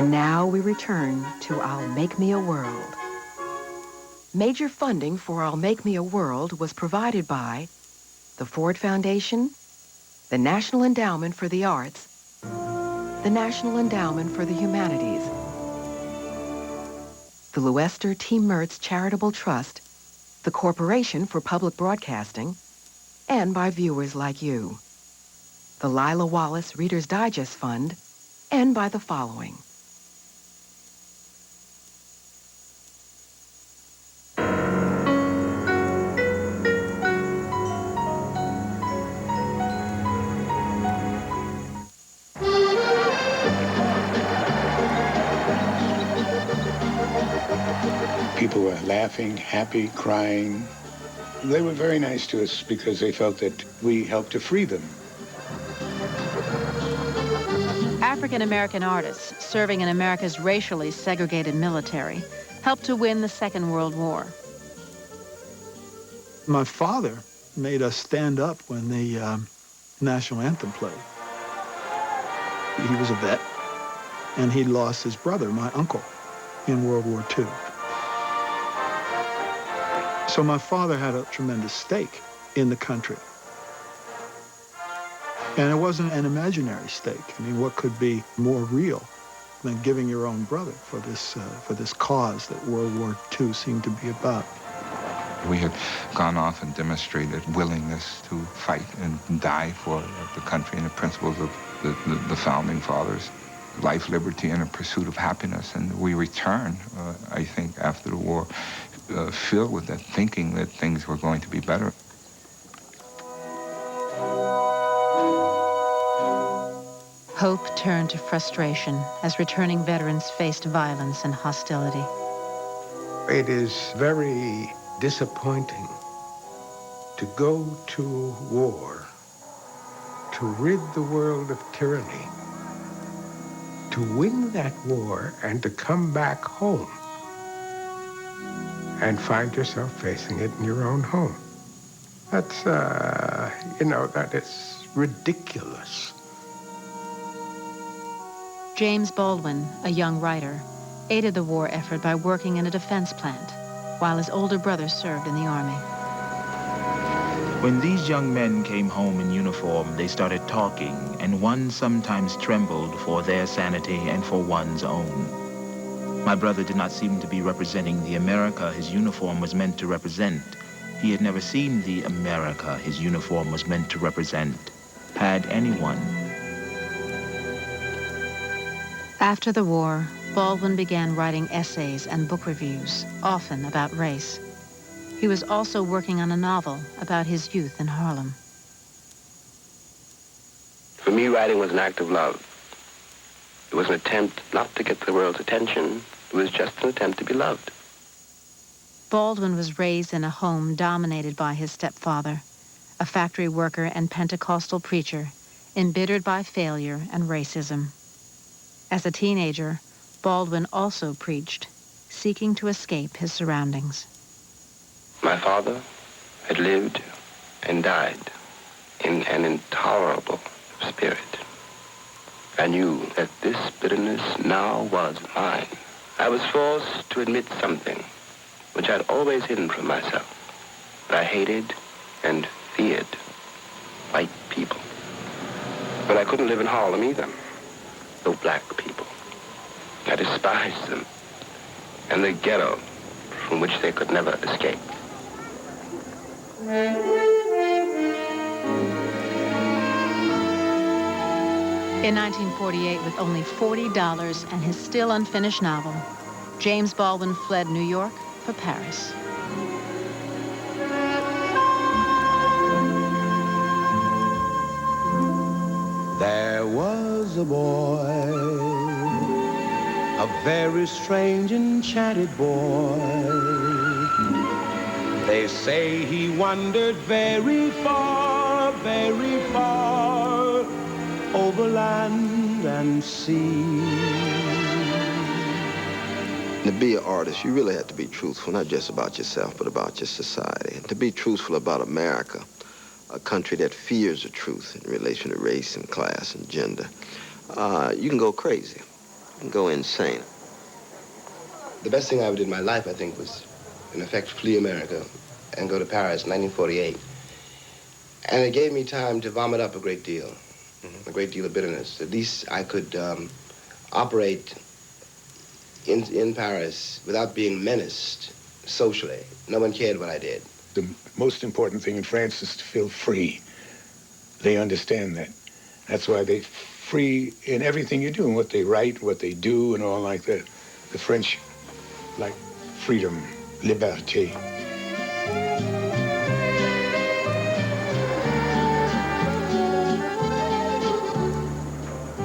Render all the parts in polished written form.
And now we return to I'll Make Me a World. Major funding for I'll Make Me a World was provided by the Ford Foundation, the National Endowment for the Arts, the National Endowment for the Humanities, the Lester T. Mertz Charitable Trust, the Corporation for Public Broadcasting, and by viewers like you. The Lila Wallace Reader's Digest Fund, and by the following. People were laughing, happy, crying. They were very nice to us because they felt that we helped to free them. African-American artists serving in America's racially segregated military helped to win the Second World War. My father made us stand up when the national anthem played. He was a vet, and he lost his brother, my uncle, in World War II. So my father had a tremendous stake in the country. And it wasn't an imaginary stake. I mean, what could be more real than giving your own brother for this cause that World War II seemed to be about? We had gone off and demonstrated willingness to fight and die for the country and the principles of the founding fathers. Life, liberty, and a pursuit of happiness. And we returned, I think, after the war, filled with that thinking that things were going to be better. Hope turned to frustration as returning veterans faced violence and hostility. It is very disappointing to go to war, to rid the world of tyranny, to win that war and to come back home and find yourself facing it in your own home. That's, that is ridiculous. James Baldwin, a young writer, aided the war effort by working in a defense plant, while his older brother served in the army. When these young men came home in uniform, they started talking, and one sometimes trembled for their sanity and for one's own. My brother did not seem to be representing the America his uniform was meant to represent. He had never seen the America his uniform was meant to represent. Had anyone? After the war, Baldwin began writing essays and book reviews, often about race. He was also working on a novel about his youth in Harlem. For me, writing was an act of love. It was an attempt not to get the world's attention. It was just an attempt to be loved. Baldwin was raised in a home dominated by his stepfather, a factory worker and Pentecostal preacher, embittered by failure and racism. As a teenager, Baldwin also preached, seeking to escape his surroundings. My father had lived and died in an intolerable spirit. I knew that this bitterness now was mine. I was forced to admit something which I'd always hidden from myself. That I hated and feared white people. But I couldn't live in Harlem either. No black people. I despised them and the ghetto from which they could never escape. In 1948, with only $40 and his still unfinished novel, James Baldwin fled New York for Paris. There was a boy, a very strange, enchanted boy. They say he wandered very far, over land and sea. To be an artist, you really have to be truthful, not just about yourself, but about your society. And to be truthful about America, a country that fears the truth in relation to race and class and gender, you can go crazy. go insane. The best thing I ever did in my life, I think, was, in effect, flee America and go to Paris in 1948. And it gave me time to vomit up a great deal of bitterness. At least I could operate in Paris without being menaced socially. No one cared what I did. The most important thing in France is to feel free. They understand that. That's why they're free in everything you do, and what they write, what they do, and all like that. The French like freedom, liberté.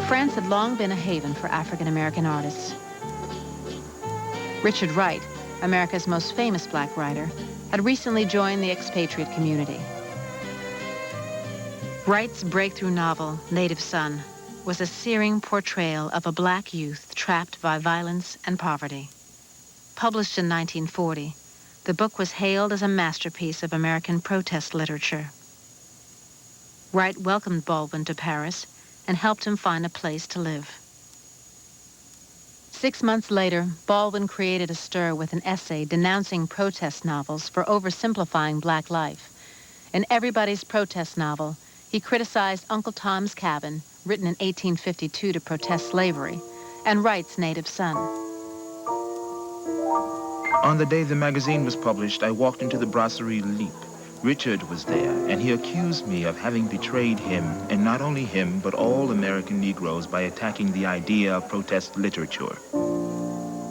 France had long been a haven for African-American artists. Richard Wright, America's most famous black writer, had recently joined the expatriate community. Wright's breakthrough novel, Native Son, was a searing portrayal of a black youth trapped by violence and poverty. Published in 1940, the book was hailed as a masterpiece of American protest literature. Wright welcomed Baldwin to Paris and helped him find a place to live. 6 months later, Baldwin created a stir with an essay denouncing protest novels for oversimplifying black life. In Everybody's Protest novel, he criticized Uncle Tom's Cabin, written in 1852 to protest slavery, and Wright's Native Son. On the day the magazine was published, I walked into the Brasserie Leap. Richard was there, and he accused me of having betrayed him, and not only him, but all American Negroes, by attacking the idea of protest literature.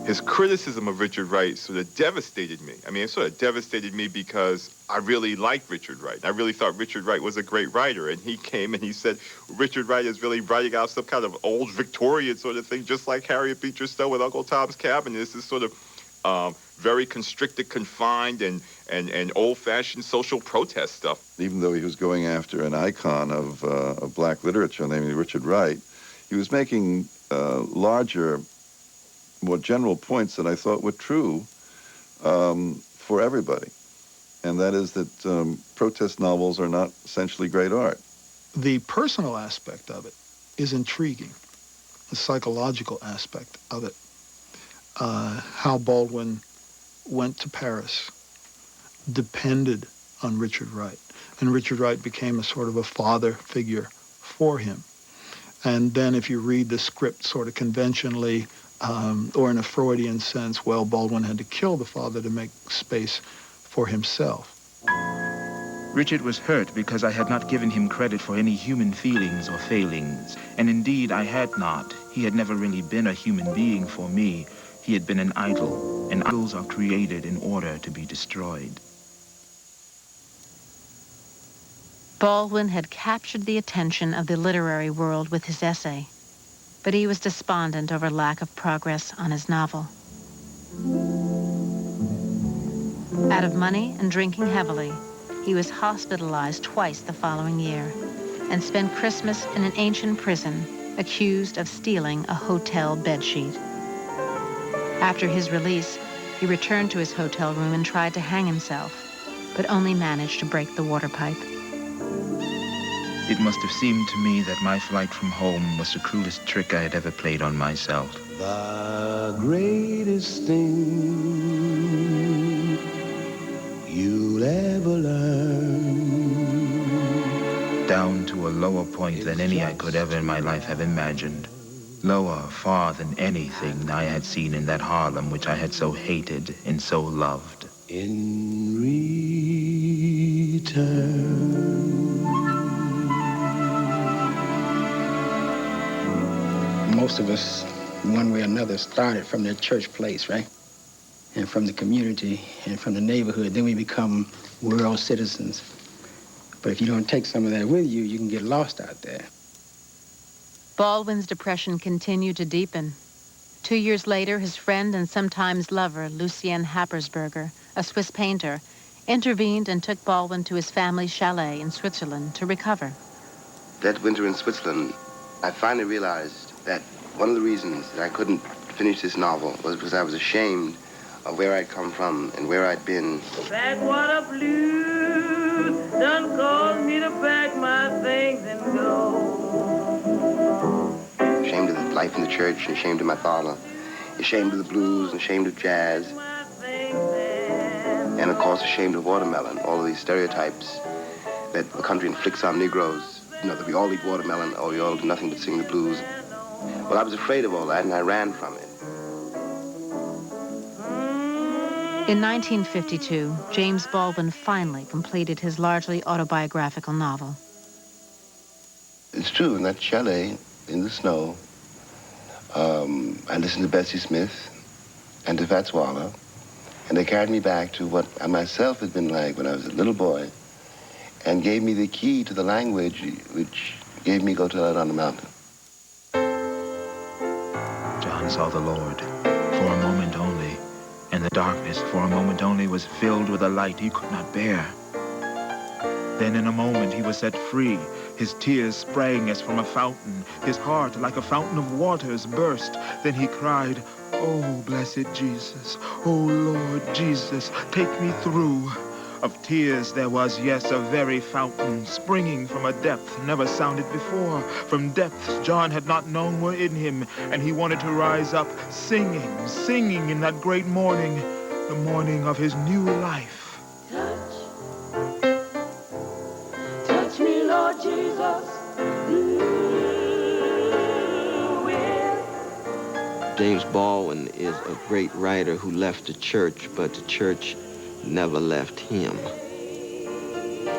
His criticism of Richard Wright sort of devastated me. I mean, it sort of devastated me because I really liked Richard Wright. I really thought Richard Wright was a great writer, and he came and he said, Richard Wright is really writing out some kind of old Victorian sort of thing, just like Harriet Beecher Stowe with Uncle Tom's Cabin. This is sort of very constricted, confined, and old-fashioned social protest stuff. Even though he was going after an icon of black literature named Richard Wright, he was making larger, more general points that I thought were true for everybody. And that is that protest novels are not essentially great art. The personal aspect of it is intriguing, the psychological aspect of it. How Baldwin went to Paris depended on Richard Wright, and Richard Wright became a sort of a father figure for him. And then if you read the script sort of conventionally, or in a Freudian sense, well, Baldwin had to kill the father to make space for himself. Richard was hurt because I had not given him credit for any human feelings or failings, and indeed I had not. He had never really been a human being for me. He had been an idol, and idols are created in order to be destroyed. Baldwin had captured the attention of the literary world with his essay, but he was despondent over lack of progress on his novel. Out of money and drinking heavily, he was hospitalized twice the following year and spent Christmas in an ancient prison, accused of stealing a hotel bedsheet. After his release, he returned to his hotel room and tried to hang himself, but only managed to break the water pipe. It must have seemed to me that my flight from home was the cruelest trick I had ever played on myself. The greatest thing you'll ever learn. Down to a lower point than any I could ever in my life have imagined. Lower far than anything I had seen in that Harlem which I had so hated and so loved. In return. Most of us, one way or another, started from the church place, right? And from the community and from the neighborhood. Then we become world citizens. But if you don't take some of that with you, you can get lost out there. Baldwin's depression continued to deepen. 2 years later, his friend and sometimes lover, Lucien Happersberger, a Swiss painter, intervened and took Baldwin to his family's chalet in Switzerland to recover. That winter in Switzerland, I finally realized that one of the reasons that I couldn't finish this novel was because I was ashamed of where I'd come from and where I'd been. Backwater blues done caused me to pack my things and go. Ashamed ashamed of the life in the church, and ashamed of my father, ashamed of the blues, and ashamed of jazz, and of course ashamed of watermelon, all of these stereotypes that the country inflicts on Negroes, you know, that we all eat watermelon, or we all do nothing but sing the blues. Well, I was afraid of all that, and I ran from it. In 1952, James Baldwin finally completed his largely autobiographical novel. It's true, in that chalet in the snow, I listened to Bessie Smith and to Fats Waller, and they carried me back to what I myself had been like when I was a little boy, and gave me the key to the language which gave me Go Tell It on the Mountain. John saw the Lord for a moment only, and the darkness for a moment only was filled with a light he could not bear. Then in a moment he was set free. His tears sprang as from a fountain. His heart, like a fountain of waters, burst. Then he cried, "Oh, blessed Jesus, oh, Lord Jesus, take me through." Of tears there was, yes, a very fountain, springing from a depth never sounded before, from depths John had not known were in him, and he wanted to rise up, singing, singing in that great morning, the morning of his new life. Touch me, Lord Jesus. James Baldwin is a great writer who left the church, but the church never left him.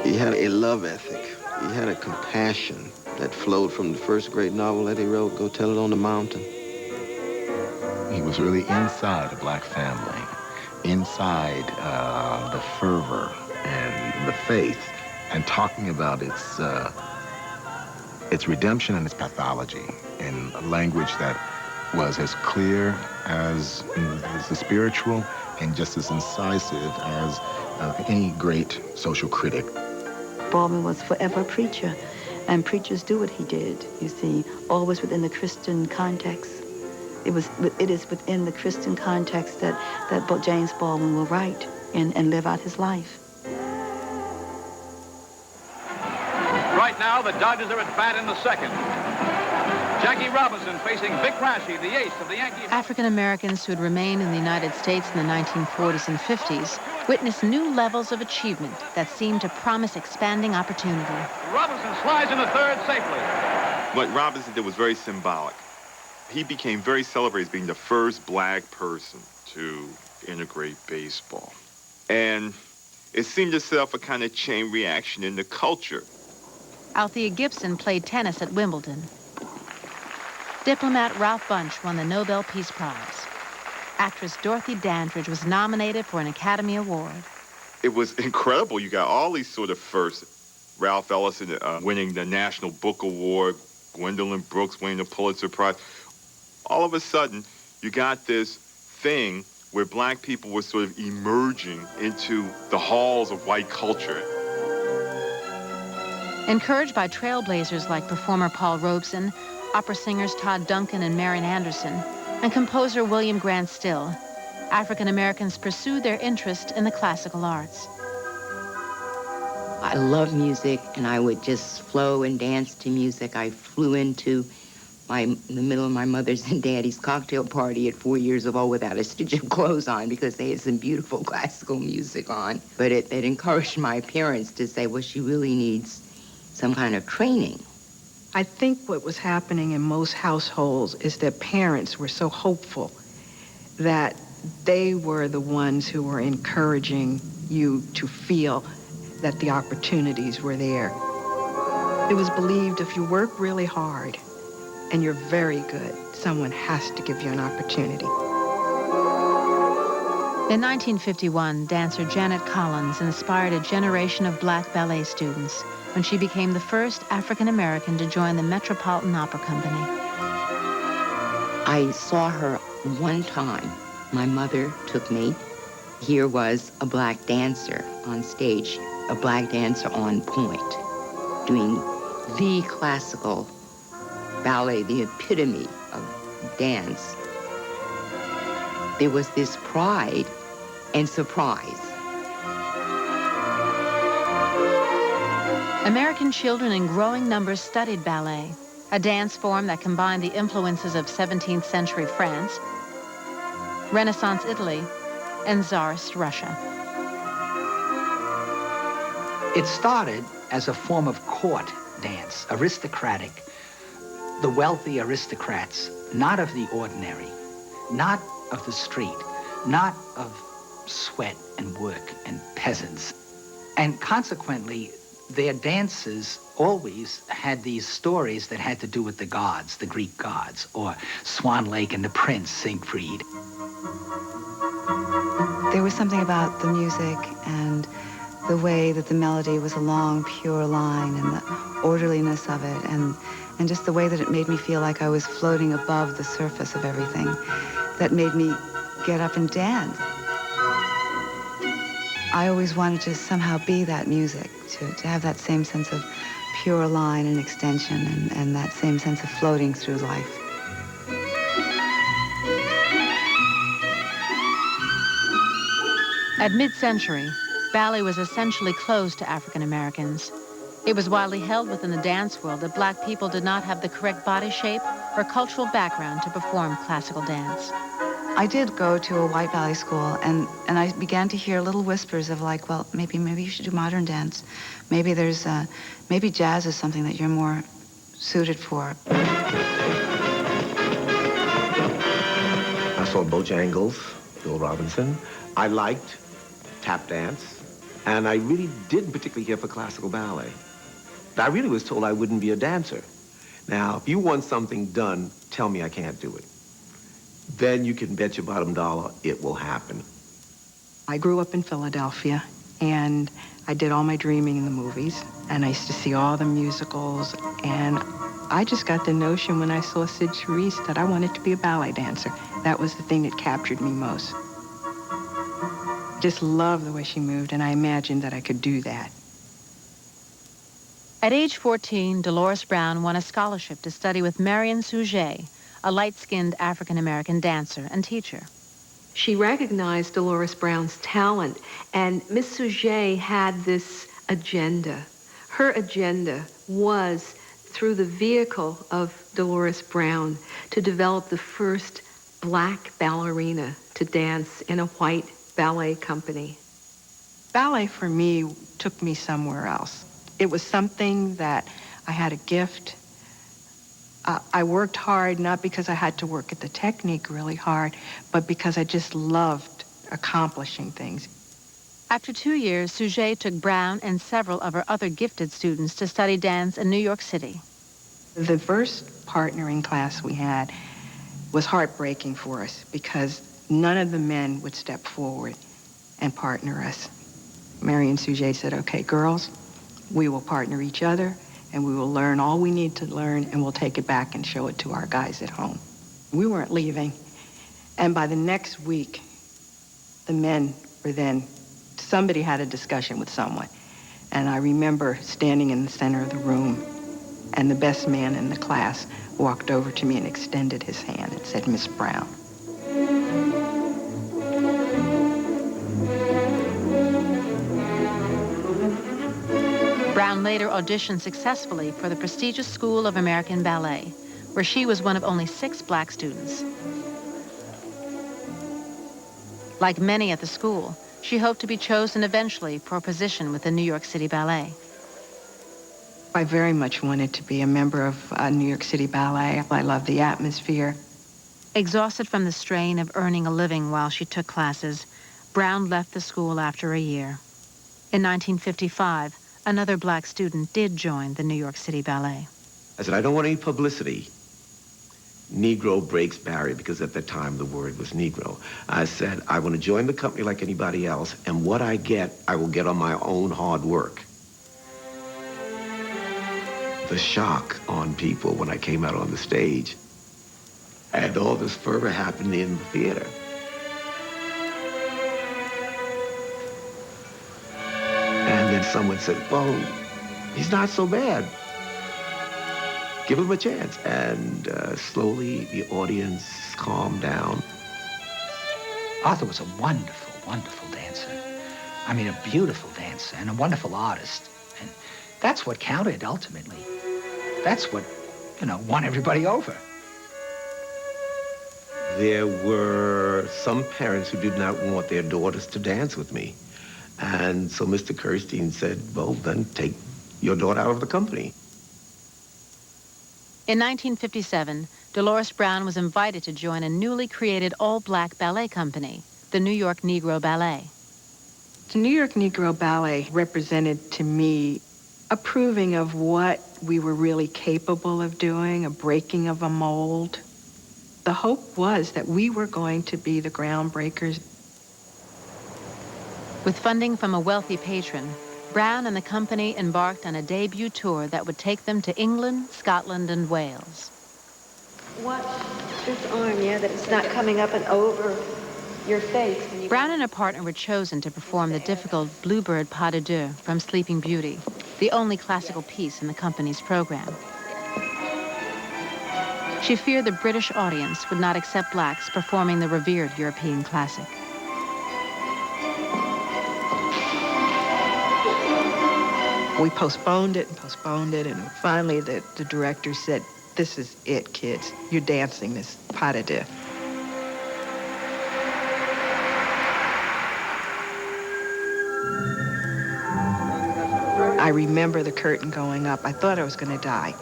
He had a love ethic. He had a compassion that flowed from the first great novel that he wrote, Go Tell It on the Mountain. He was really inside a black family, inside the fervor and the faith, and talking about its redemption and its pathology in a language that was as clear as the spiritual and just as incisive as any great social critic. Baldwin was forever a preacher, and preachers do what he did, you see, always within the Christian context. It is within the Christian context that James Baldwin will write and live out his life. Right now, the Dodgers are at bat in the second. Jackie Robinson facing Vic Raschi, the ace of the Yankees. African Americans who had remained in the United States in the 1940s and 50s witnessed new levels of achievement that seemed to promise expanding opportunity. Robinson slides into third safely. What Robinson did was very symbolic. He became very celebrated as being the first black person to integrate baseball. And it seemed to set off a kind of chain reaction in the culture. Althea Gibson played tennis at Wimbledon. Diplomat Ralph Bunche won the Nobel Peace Prize. Actress Dorothy Dandridge was nominated for an Academy Award. It was incredible. You got all these sort of firsts. Ralph Ellison winning the National Book Award, Gwendolyn Brooks winning the Pulitzer Prize. All of a sudden, you got this thing where black people were sort of emerging into the halls of white culture. Encouraged by trailblazers like performer Paul Robeson, opera singers Todd Duncan and Marian Anderson, and composer William Grant Still, African Americans pursued their interest in the classical arts. I love music, and I would just flow and dance to music. I flew into the middle of my mother's and daddy's cocktail party at 4 years old without a stitch of clothes on because they had some beautiful classical music on. But it encouraged my parents to say, well, she really needs some kind of training. I think what was happening in most households is that parents were so hopeful that they were the ones who were encouraging you to feel that the opportunities were there. It was believed if you work really hard and you're very good, someone has to give you an opportunity. In 1951, dancer Janet Collins inspired a generation of black ballet students when she became the first African American to join the Metropolitan Opera Company. I saw her one time. My mother took me. Here was a black dancer on stage, a black dancer on point, doing the classical ballet, the epitome of dance. There was this pride and surprise. American children in growing numbers studied ballet. a dance form that combined the influences of 17th century France, Renaissance Italy, and Tsarist Russia. It started as a form of court dance, aristocratic. The wealthy aristocrats, not of the ordinary, not of the street, not of sweat and work and peasants. And consequently, their dances always had these stories that had to do with the gods, the Greek gods, or Swan Lake and the Prince, Siegfried. There was something about the music and the way that the melody was a long, pure line and the orderliness of it and just the way that it made me feel like I was floating above the surface of everything that made me get up and dance. I always wanted to somehow be that music, to have that same sense of pure line and extension and that same sense of floating through life. At mid-century, ballet was essentially closed to African Americans. It was widely held within the dance world that black people did not have the correct body shape or cultural background to perform classical dance. I did go to a white ballet school, and I began to hear little whispers of like, well, maybe you should do modern dance. Maybe maybe jazz is something that you're more suited for. I saw Bojangles, Bill Robinson. I liked tap dance, and I really didn't particularly care for classical ballet. I really was told I wouldn't be a dancer. Now, if you want something done, tell me I can't do it. Then you can bet your bottom dollar it will happen. I grew up in Philadelphia, and I did all my dreaming in the movies, and I used to see all the musicals, and I just got the notion when I saw Sid Charisse that I wanted to be a ballet dancer. That was the thing that captured me most. Just loved the way she moved, and I imagined that I could do that. At age 14, Delores Browne won a scholarship to study with Marion Suget, a light-skinned African-American dancer and teacher. She recognized Delores Browne's talent, and Miss Suget had this agenda. Her agenda was, through the vehicle of Delores Browne, to develop the first black ballerina to dance in a white ballet company. Ballet, for me, took me somewhere else. It was something that I had a gift. I worked hard, not because I had to work at the technique really hard, but because I just loved accomplishing things. After 2 years, Suget took Browne and several of her other gifted students to study dance in New York City. The first partnering class we had was heartbreaking for us because none of the men would step forward and partner us. Marion Suget said, okay, girls, we will partner each other, and we will learn all we need to learn, and we'll take it back and show it to our guys at home. We weren't leaving, and by the next week, the men were then, somebody had a discussion with someone, and I remember standing in the center of the room, and the best man in the class walked over to me and extended his hand and said, Miss Browne. Browne later auditioned successfully for the prestigious School of American Ballet, where she was one of only 6 black students. Like many at the school, she hoped to be chosen eventually for a position with the New York City Ballet. I very much wanted to be a member of New York City Ballet. I loved the atmosphere. Exhausted from the strain of earning a living while she took classes, Browne left the school after a year. In 1955, another black student did join the New York City Ballet. I said, I don't want any publicity. Negro breaks barrier, because at the time the word was Negro. I said, I want to join the company like anybody else, and what I get, I will get on my own hard work. The shock on people when I came out on the stage, and all this fervor happened in the theater. And then someone said, well, he's not so bad. Give him a chance. And slowly the audience calmed down. Arthur was a wonderful, wonderful dancer. I mean, a beautiful dancer and a wonderful artist. And that's what counted, ultimately. That's what won everybody over. There were some parents who did not want their daughters to dance with me. And so Mr. Kirstein said, well, then take your daughter out of the company. In 1957, Delores Browne was invited to join a newly created all-black ballet company, the New York Negro Ballet. The New York Negro Ballet represented to me a proving of what we were really capable of doing, a breaking of a mold. The hope was that we were going to be the groundbreakers. With funding from a wealthy patron, Browne and the company embarked on a debut tour that would take them to England, Scotland, and Wales. Watch this arm, yeah, that it's not coming up and over your face. Browne and a partner were chosen to perform the difficult Bluebird Pas de Deux from Sleeping Beauty, the only classical piece in the company's program. She feared the British audience would not accept blacks performing the revered European classic. We postponed it, and finally the director said, this is it, kids. You're dancing this pas de deux. I remember the curtain going up. I thought I was going to die.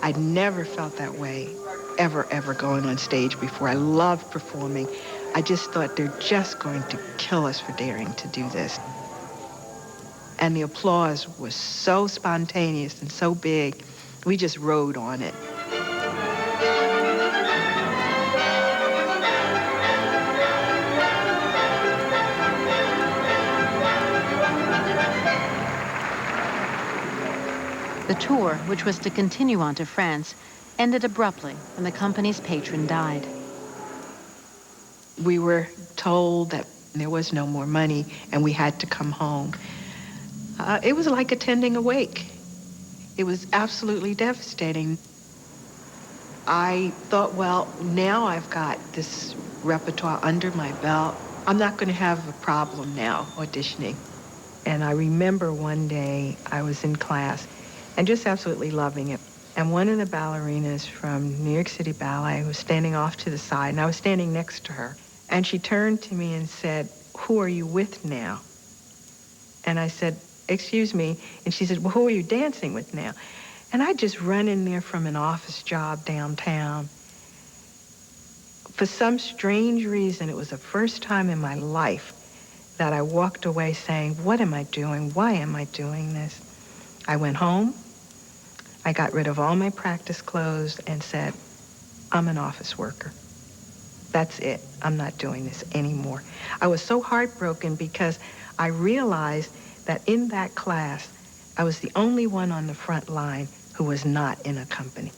I'd never felt that way, ever going on stage before. I loved performing. I just thought they're just going to kill us for daring to do this. And the applause was so spontaneous and so big, we just rode on it. The tour, which was to continue on to France, ended abruptly when the company's patron died. We were told that there was no more money and we had to come home. It was like attending a wake. It was absolutely devastating. I thought, well, now I've got this repertoire under my belt. I'm not going to have a problem now auditioning. And I remember one day I was in class and just absolutely loving it. And one of the ballerinas from New York City Ballet was standing off to the side, and I was standing next to her. And she turned to me and said, "Who are you with now?" And I said, "Excuse me." And she said, "Well, who are you dancing with now?" And I just run in there from an office job downtown. For some strange reason, it was the first time in my life that I walked away saying, what am I doing? Why am I doing this? I went home. I got rid of all my practice clothes and said, I'm an office worker. That's it. I'm not doing this anymore. I was so heartbroken because I realized that in that class, I was the only one on the front line who was not in a company.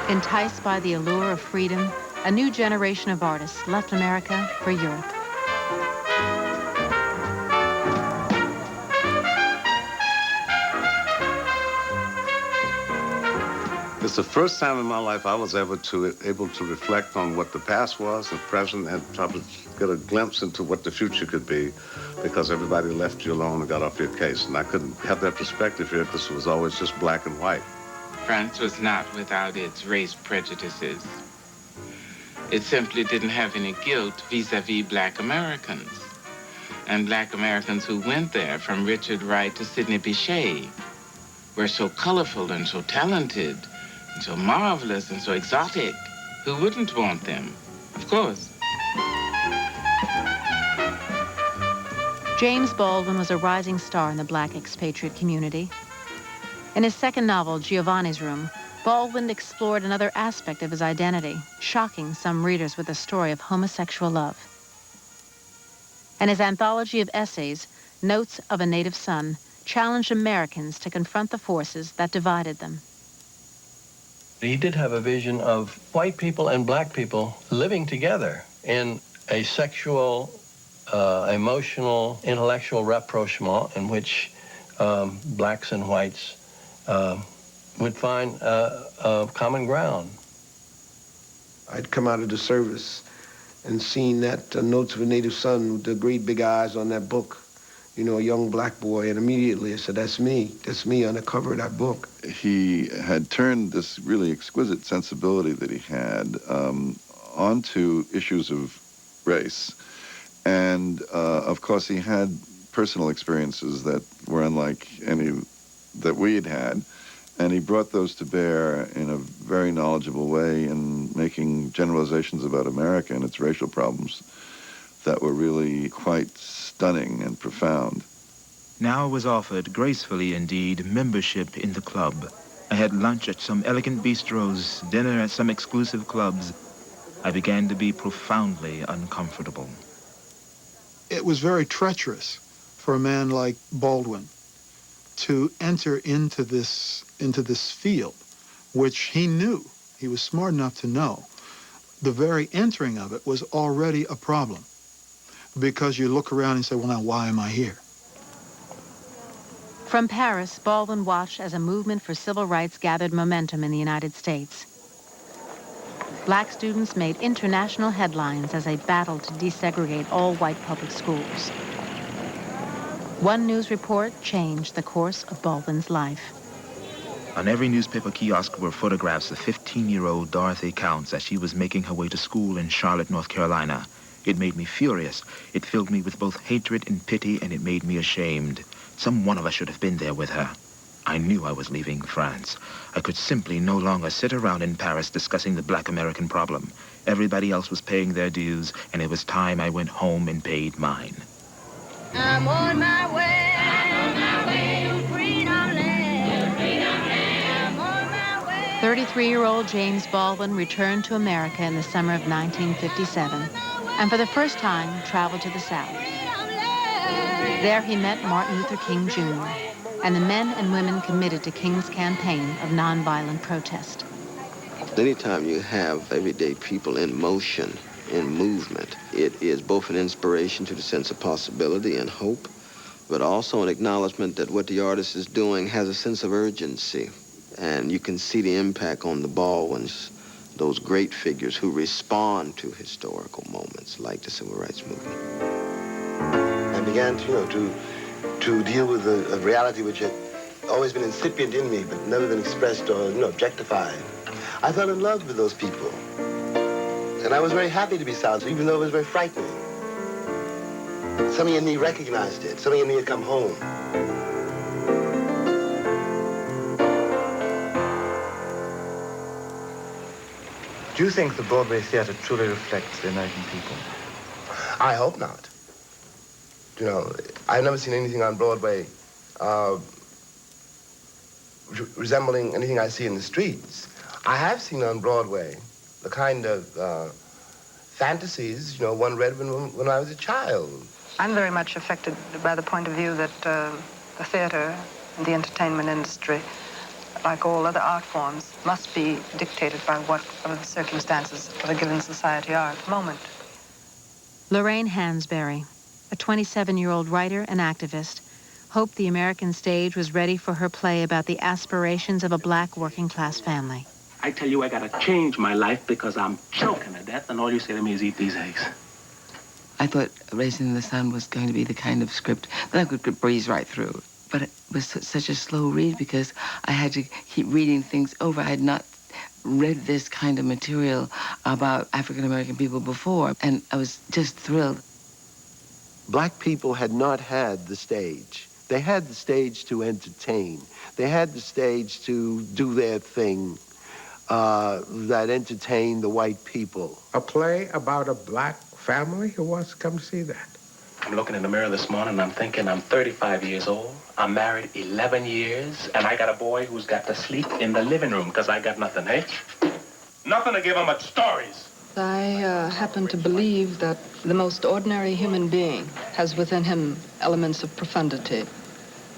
Enticed by the allure of freedom, a new generation of artists left America for Europe. It's the first time in my life I was able to reflect on what the past was, the present, and try to get a glimpse into what the future could be, because everybody left you alone and got off your case. And I couldn't have that perspective here because it was always just black and white. France was not without its race prejudices. It simply didn't have any guilt vis-a-vis black Americans. And black Americans who went there, from Richard Wright to Sidney Bechet, were so colorful and so talented, and so marvelous and so exotic. Who wouldn't want them? Of course. James Baldwin was a rising star in the black expatriate community. In his second novel, Giovanni's Room, Baldwin explored another aspect of his identity, shocking some readers with a story of homosexual love. And his anthology of essays, Notes of a Native Son, challenged Americans to confront the forces that divided them. He did have a vision of white people and black people living together in a sexual, emotional, intellectual rapprochement in which blacks and whites would find common ground. I'd come out of the service and seen that Notes of a Native Son with the great big eyes on that book, you know, a young black boy, and immediately I said, that's me on the cover of that book. He had turned this really exquisite sensibility that he had onto issues of race. And of course, he had personal experiences that were unlike any that we had had. And he brought those to bear in a very knowledgeable way in making generalizations about America and its racial problems that were really quite stunning and profound. Now I was offered, gracefully indeed, membership in the club. I had lunch at some elegant bistros, dinner at some exclusive clubs. I began to be profoundly uncomfortable. It was very treacherous for a man like Baldwin to enter into this field, which he knew, he was smart enough to know. The very entering of it was already a problem, because you look around and say, well, now, why am I here? From Paris, Baldwin watched as a movement for civil rights gathered momentum in the United States. Black students made international headlines as they battled to desegregate all white public schools. One news report changed the course of Baldwin's life. On every newspaper kiosk were photographs of 15-year-old Dorothy Counts as she was making her way to school in Charlotte, North Carolina. It made me furious. It filled me with both hatred and pity, and it made me ashamed. Some one of us should have been there with her. I knew I was leaving France. I could simply no longer sit around in Paris discussing the Black American problem. Everybody else was paying their dues, and it was time I went home and paid mine. I'm on my way. I'm on my way to freedom land. Freedom land. I'm on my way. 33-year-old James Baldwin returned to America in the summer of 1957, and for the first time traveled to the South. There he met Martin Luther King Jr. and the men and women committed to King's campaign of nonviolent protest. Anytime you have everyday people in motion, in movement, it is both an inspiration to the sense of possibility and hope, but also an acknowledgement that what the artist is doing has a sense of urgency. And you can see the impact on the Baldwins, those great figures who respond to historical moments like the Civil Rights Movement. I began to deal with a reality which had always been incipient in me, but never been expressed or, objectified. I fell in love with those people. And I was very happy to be South, even though it was very frightening. Something in me recognized it. Something in me had come home. Do you think the Broadway theater truly reflects the American people? I hope not. I've never seen anything on Broadway resembling anything I see in the streets. I have seen on Broadway the kind of fantasies, one read when I was a child. I'm very much affected by the point of view that the theater and the entertainment industry, like all other art forms, must be dictated by whatever the circumstances of a given society are at the moment. Lorraine Hansberry, a 27-year-old writer and activist, hoped the American stage was ready for her play about the aspirations of a black working-class family. I tell you, I gotta change my life because I'm choking to death, and all you say to me is eat these eggs. I thought Raising the Sun was going to be the kind of script that I could breeze right through. But it was such a slow read because I had to keep reading things over. I had not read this kind of material about African-American people before, and I was just thrilled. Black people had not had the stage. They had the stage to entertain. They had the stage to do their thing that entertained the white people. A play about a black family? Who wants to come see that? I'm looking in the mirror this morning and I'm thinking I'm 35 years old. I'm married 11 years, and I got a boy who's got to sleep in the living room because I got nothing, eh? Nothing to give him but stories. I happen to believe that the most ordinary human being has within him elements of profundity,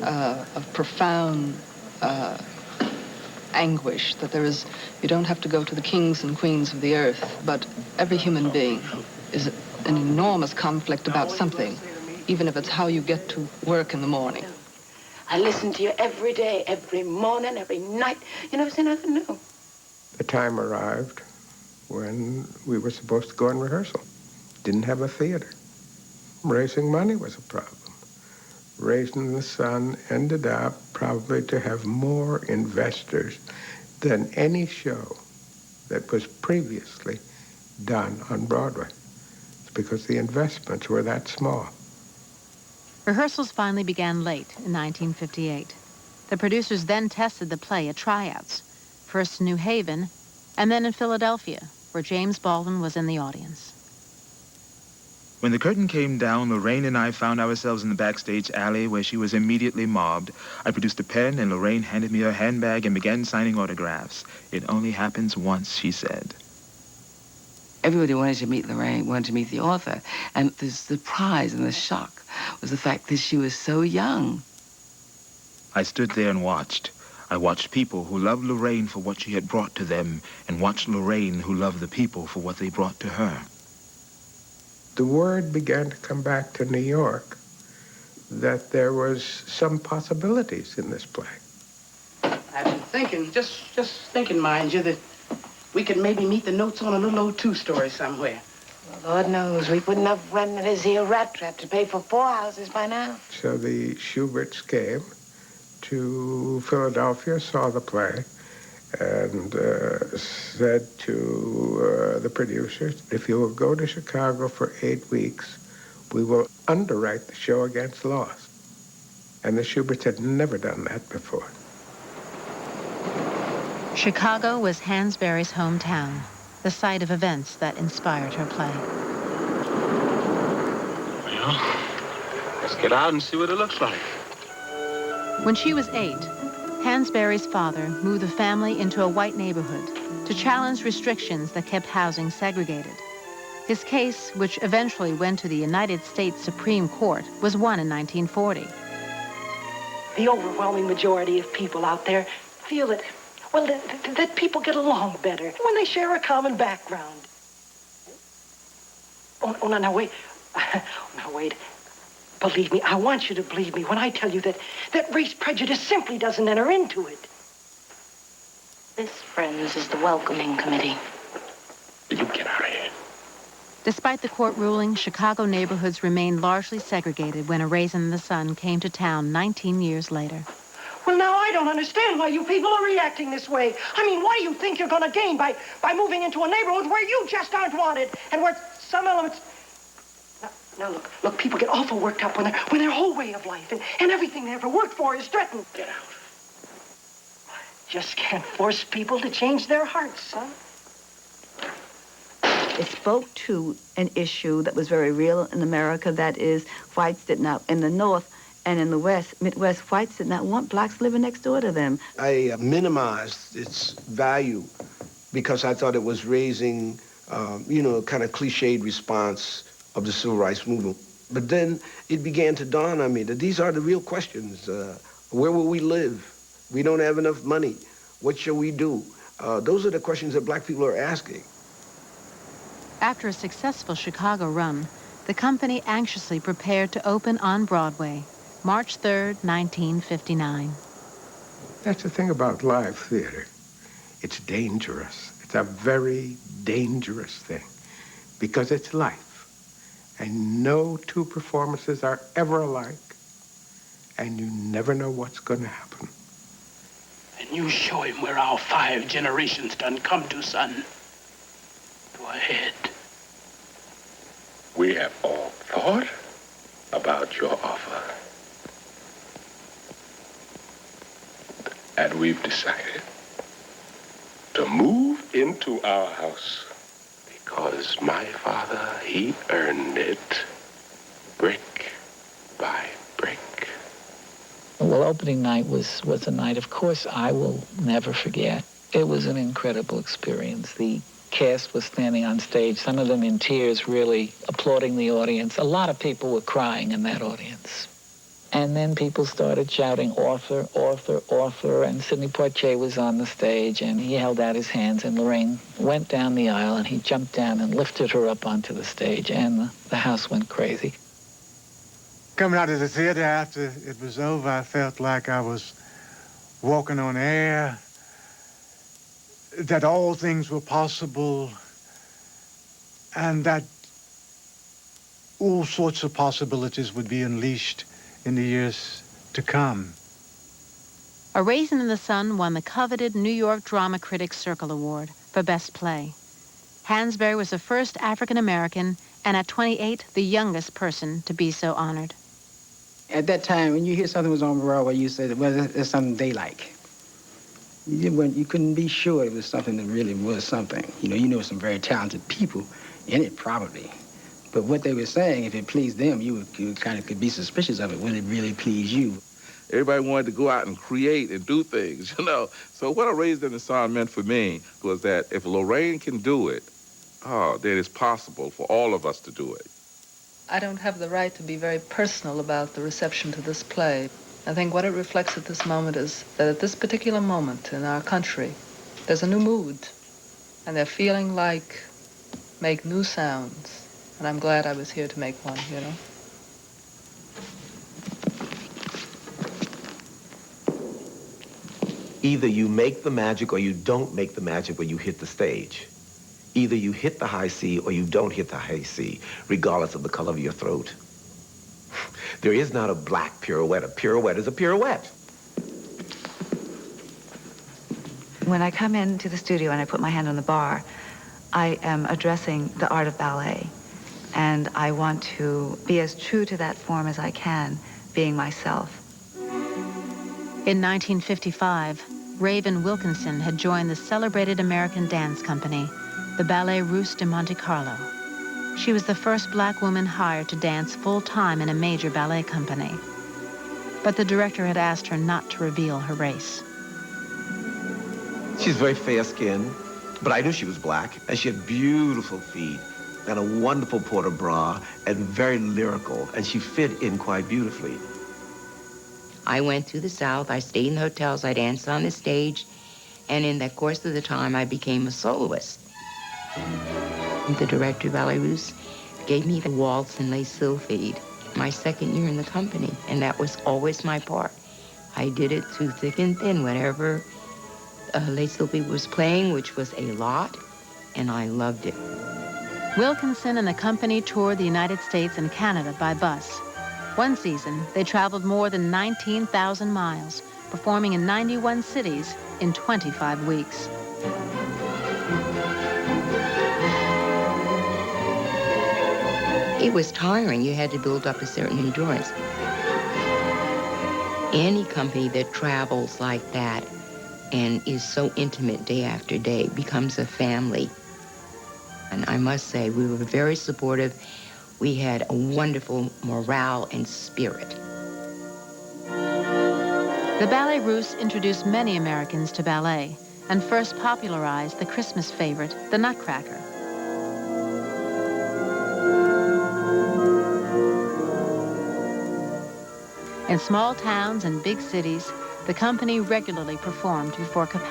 of profound anguish, that there is, you don't have to go to the kings and queens of the earth, but every human being is an enormous conflict about something, even if it's how you get to work in the morning. I listen to you every day, every morning, every night. You never say nothing new. The time arrived when we were supposed to go in rehearsal. Didn't have a theater. Raising money was a problem. Raising the Sun ended up probably to have more investors than any show that was previously done on Broadway. It's because the investments were that small. Rehearsals finally began late in 1958. The producers then tested the play at tryouts, first in New Haven, and then in Philadelphia, where James Baldwin was in the audience. When the curtain came down, Lorraine and I found ourselves in the backstage alley where she was immediately mobbed. I produced a pen, and Lorraine handed me her handbag and began signing autographs. It only happens once, she said. Everybody wanted to meet Lorraine, wanted to meet the author. And the surprise and the shock was the fact that she was so young. I stood there and watched. I watched people who loved Lorraine for what she had brought to them, and watched Lorraine who loved the people for what they brought to her. The word began to come back to New York that there was some possibilities in this play. I've been thinking, just thinking, mind you, that we could maybe meet the notes on a little old two-story somewhere. Well, Lord knows, we wouldn't have run in this here rat trap to pay for 4 houses by now. So the Schuberts came to Philadelphia, saw the play, and said to the producers, if you will go to Chicago for 8 weeks, we will underwrite the show against loss. And the Schuberts had never done that before. Chicago was Hansberry's hometown, the site of events that inspired her play. Well, let's get out and see what it looks like. When she was 8, Hansberry's father moved the family into a white neighborhood to challenge restrictions that kept housing segregated. His case, which eventually went to the United States Supreme Court, was won in 1940. The overwhelming majority of people out there feel that, well, that people get along better when they share a common background. Oh, no, now, wait. Now, wait. Believe me, I want you to believe me when I tell you that race prejudice simply doesn't enter into it. This, friends, is the welcoming committee. You get out of here. Despite the court ruling, Chicago neighborhoods remained largely segregated when A Raisin in the Sun came to town 19 years later. Well, now, I don't understand why you people are reacting this way. I mean, what do you think you're going to gain by moving into a neighborhood where you just aren't wanted and where some elements... Now, look, people get awful worked up when their whole way of life and everything they ever worked for is threatened. Get out. Just can't force people to change their hearts, son. It spoke to an issue that was very real in America, that is, whites did not, in the North and in the West, Midwest, whites did not want blacks living next door to them. I minimized its value because I thought it was raising, a kind of cliched response of the civil rights movement. But then it began to dawn on me that these are the real questions. Where will we live? We don't have enough money. What shall we do? Those are the questions that black people are asking. After a successful Chicago run, the company anxiously prepared to open on Broadway, March 3rd, 1959. That's the thing about live theater. It's dangerous. It's a very dangerous thing because it's life. And no two performances are ever alike. And you never know what's going to happen. And you show him where our 5 generations done come to, son. Go ahead. We have all thought about your offer. And we've decided to move into our house. Because my father, he earned it brick by brick. Well, opening night was a night, of course, I will never forget. It was an incredible experience. The cast was standing on stage, some of them in tears, really applauding the audience. A lot of people were crying in that audience. And then people started shouting, author, author, author, and Sidney Poitier was on the stage, and he held out his hands, and Lorraine went down the aisle, and he jumped down and lifted her up onto the stage, and the house went crazy. Coming out of the theater after it was over, I felt like I was walking on air, that all things were possible, and that all sorts of possibilities would be unleashed in the years to come. A Raisin in the Sun won the coveted New York Drama Critics Circle Award for Best Play. Hansberry was the first African-American and at 28, the youngest person to be so honored. At that time, when you hear something was on Broadway, you said, well, it's something they like. You couldn't be sure it was something that really was something. You know some very talented people in it, probably. But what they were saying, if it pleased them, you kind of could be suspicious of it. Will it really please you? Everybody wanted to go out and create and do things, you know. So what A Raisin in the Sun meant for me was that if Lorraine can do it, then it's possible for all of us to do it. I don't have the right to be very personal about the reception to this play. I think what it reflects at this moment is that at this particular moment in our country, there's a new mood, and they're feeling like make new sounds. And I'm glad I was here to make one, you know. Either you make the magic or you don't make the magic when you hit the stage. Either you hit the high C or you don't hit the high C, regardless of the color of your throat. There is not a black pirouette. A pirouette is a pirouette. When I come into the studio and I put my hand on the bar, I am addressing the art of ballet. And I want to be as true to that form as I can, being myself. In 1955, Raven Wilkinson had joined the celebrated American dance company, the Ballet Russe de Monte Carlo. She was the first black woman hired to dance full-time in a major ballet company. But the director had asked her not to reveal her race. She's very fair-skinned, but I knew she was black, and she had beautiful feet and a wonderful port bras and very lyrical, and she fit in quite beautifully. I went to the South, I stayed in the hotels, I danced on the stage, and in the course of the time, I became a soloist. The director of Ballet Russe gave me the waltz and lace sylphide my second year in the company, and that was always my part. I did it through thick and thin whenever lace sylphide was playing, which was a lot, and I loved it. Wilkinson and the company toured the United States and Canada by bus. One season, they traveled more than 19,000 miles, performing in 91 cities in 25 weeks. It was tiring. You had to build up a certain endurance. Any company that travels like that and is so intimate day after day becomes a family. And I must say, we were very supportive. We had a wonderful morale and spirit. The Ballet Russe introduced many Americans to ballet and first popularized the Christmas favorite, the Nutcracker. In small towns and big cities, the company regularly performed before capacity.